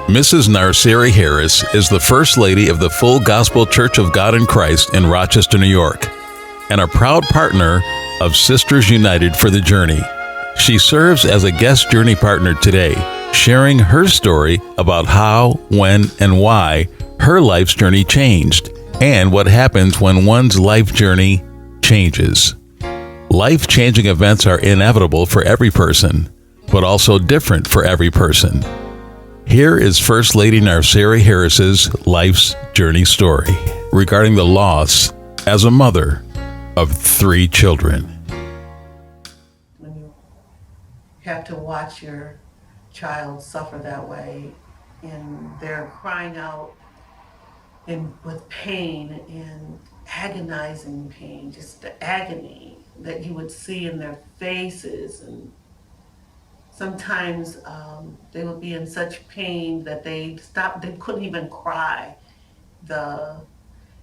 Mrs. Narseary Harris is the First Lady of the Full Gospel Church of God in Christ in Rochester, New York, and a proud partner of Sisters United for the Journey. She serves as a guest journey partner today, sharing her story about how, when, and why her life's journey changed, and what happens when one's life journey changes. Life-changing events are inevitable for every person, but also different for every person. Here is First Lady Narseary Harris's life's journey story regarding the loss as a mother of 3 children. When you have to watch your child suffer that way, and they're crying out with pain and agonizing pain, just the agony that you would see in their faces. And sometimes they would be in such pain that they couldn't even cry. The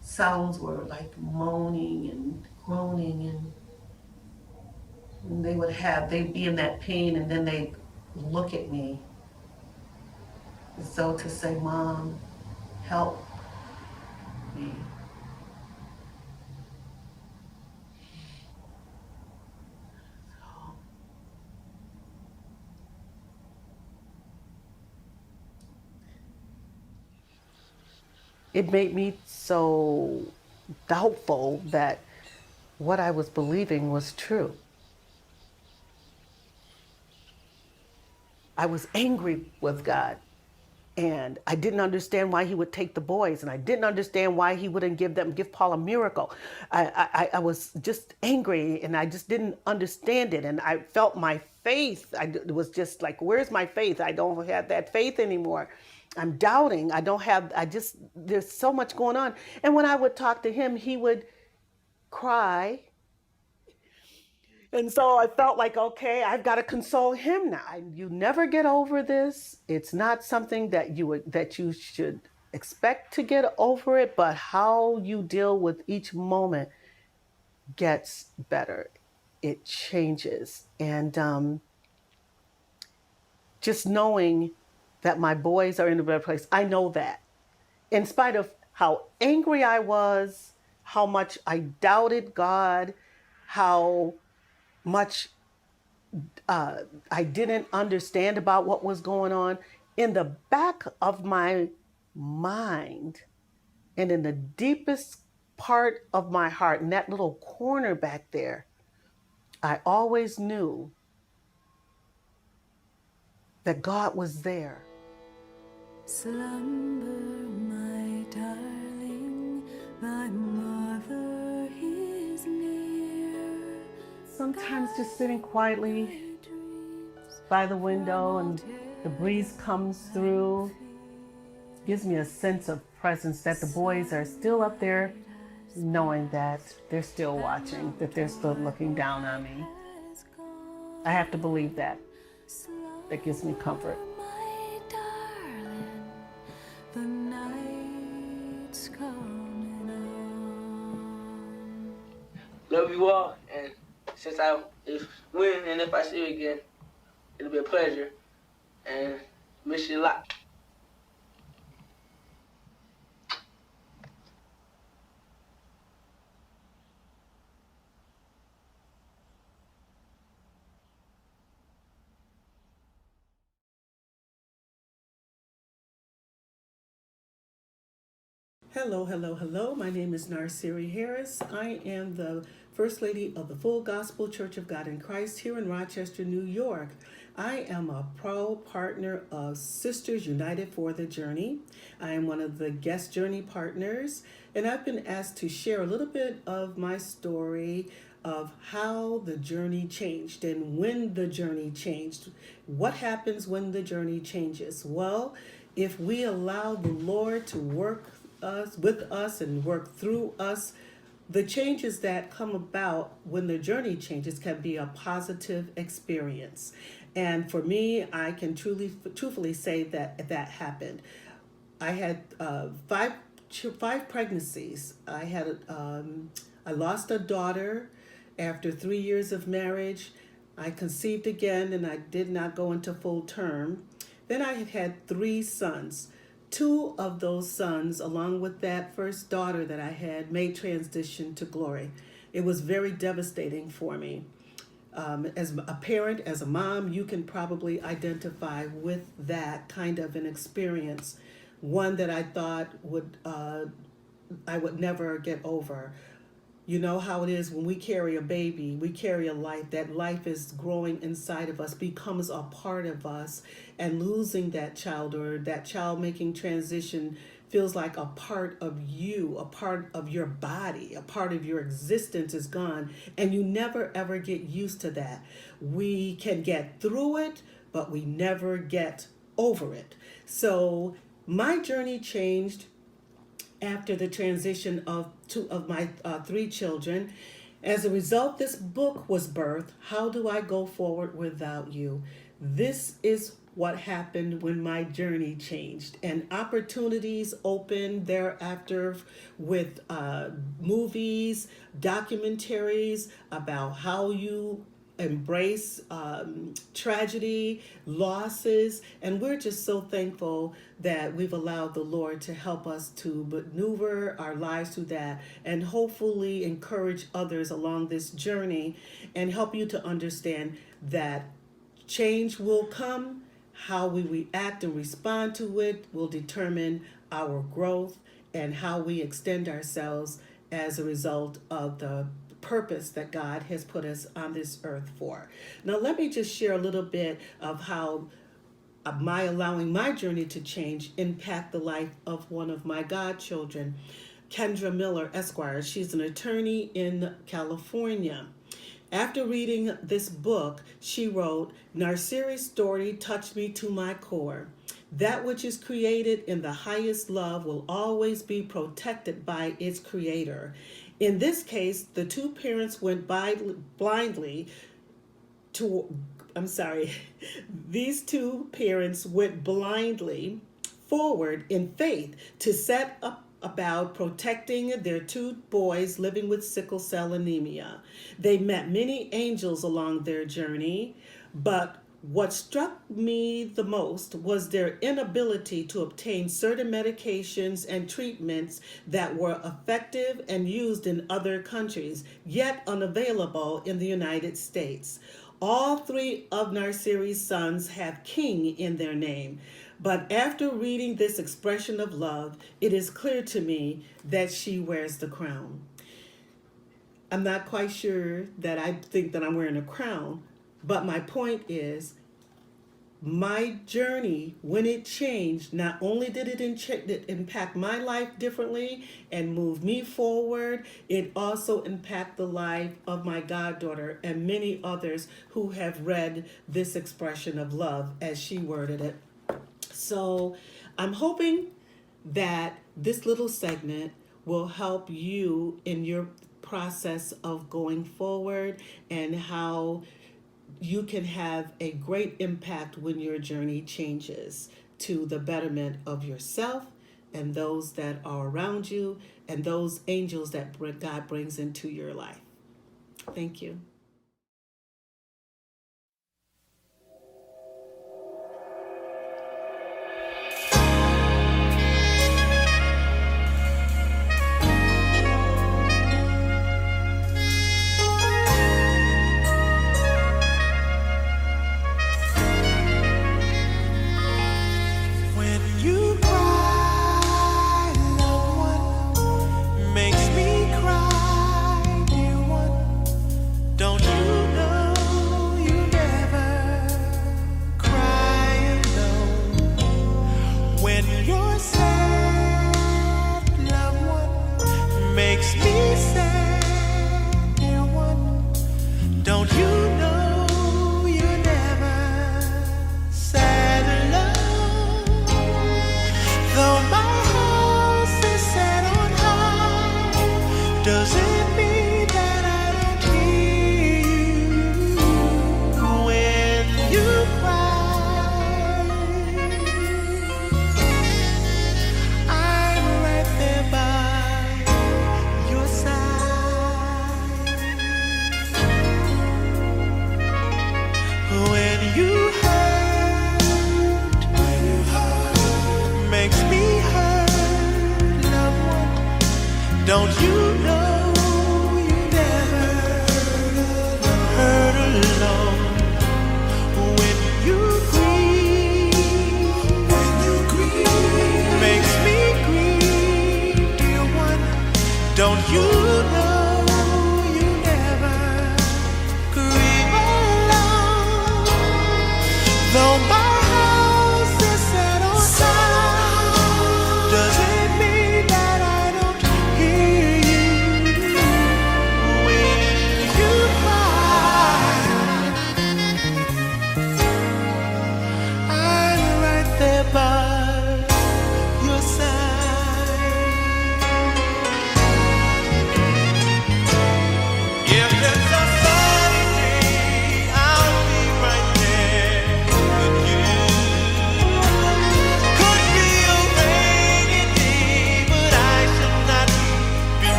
sounds were like moaning and groaning, and they'd be in that pain, and then they'd look at me as though to say, "Mom, help me." It made me so doubtful that what I was believing was true. I was angry with God, and I didn't understand why he would take the boys, and I didn't understand why he wouldn't give Paul a miracle. I was just angry, and I just didn't understand it, and I felt my faith. It was just like, where's my faith? I don't have that faith anymore. I'm doubting. There's so much going on. And when I would talk to him, he would cry. And so I felt like, okay, I've got to console him now. You never get over this. It's not something that you should expect to get over it, but how you deal with each moment gets better. It changes. And just knowing that my boys are in a better place, I know that. In spite of how angry I was, how much I doubted God, how much I didn't understand about what was going on, in the back of my mind and in the deepest part of my heart, in that little corner back there, I always knew that God was there. Slumber, my darling, thy mother is near. Sometimes just sitting quietly by the window and the breeze comes through gives me a sense of presence, that the boys are still up there, knowing that they're still watching, that they're still looking down on me. I have to believe that. That gives me comfort. My darling, the night's coming on. Love you all, and since I win, and if I see you again, it'll be a pleasure, and miss you a lot. Hello, hello, hello. My name is Narseary Harris. I am the First Lady of the Full Gospel Church of God in Christ here in Rochester, New York. I am a proud partner of Sisters United for the Journey. I am one of the guest journey partners, and I've been asked to share a little bit of my story of how the journey changed and when the journey changed. What happens when the journey changes? Well, if we allow the Lord to work with us and work through us, the changes that come about when the journey changes can be a positive experience. And for me, I can truthfully say that that happened. I had five pregnancies. I lost a daughter after 3 years of marriage. I conceived again, and I did not go into full term. Then I had 3 sons. 2 of those sons, along with that first daughter that I had, made transition to glory. It was very devastating for me. As a parent, as a mom, you can probably identify with that kind of an experience, one that I thought I would never get over. You know how it is when we carry a baby, we carry a life. That life is growing inside of us, becomes a part of us, and losing that child or that child making transition feels like a part of you, a part of your body, a part of your existence is gone, and you never ever get used to that. We can get through it, but we never get over it. So my journey changed after the transition of 3 children. As a result, this book was birthed, How Do I Go Forward Without You? This is what happened when my journey changed, and opportunities opened thereafter with movies, documentaries about how you embrace tragedy, losses, and we're just so thankful that we've allowed the Lord to help us to maneuver our lives through that, and hopefully encourage others along this journey and help you to understand that change will come. How we react and respond to it will determine our growth and how we extend ourselves as a result of the purpose that God has put us on this earth for. Now, let me just share a little bit of how my allowing my journey to change impact the life of one of my godchildren, Kendra Miller, Esquire. She's an attorney in California. After reading this book, she wrote, "Narseary's story touched me to my core. That which is created in the highest love will always be protected by its creator. In this case, the 2 parents went blindly to, these 2 parents went blindly forward in faith to set up about protecting their 2 boys living with sickle cell anemia. They met many angels along their journey, but what struck me the most was their inability to obtain certain medications and treatments that were effective and used in other countries, yet unavailable in the United States. All 3 of Narseary's sons have King in their name. But after reading this expression of love, it is clear to me that she wears the crown." I'm not quite sure that I think that I'm wearing a crown, but my point is, my journey, when it changed, not only did it impact my life differently and move me forward, it also impacted the life of my goddaughter and many others who have read this expression of love, as she worded it. So I'm hoping that this little segment will help you in your process of going forward and how you can have a great impact when your journey changes to the betterment of yourself and those that are around you and those angels that God brings into your life. Thank you. Makes me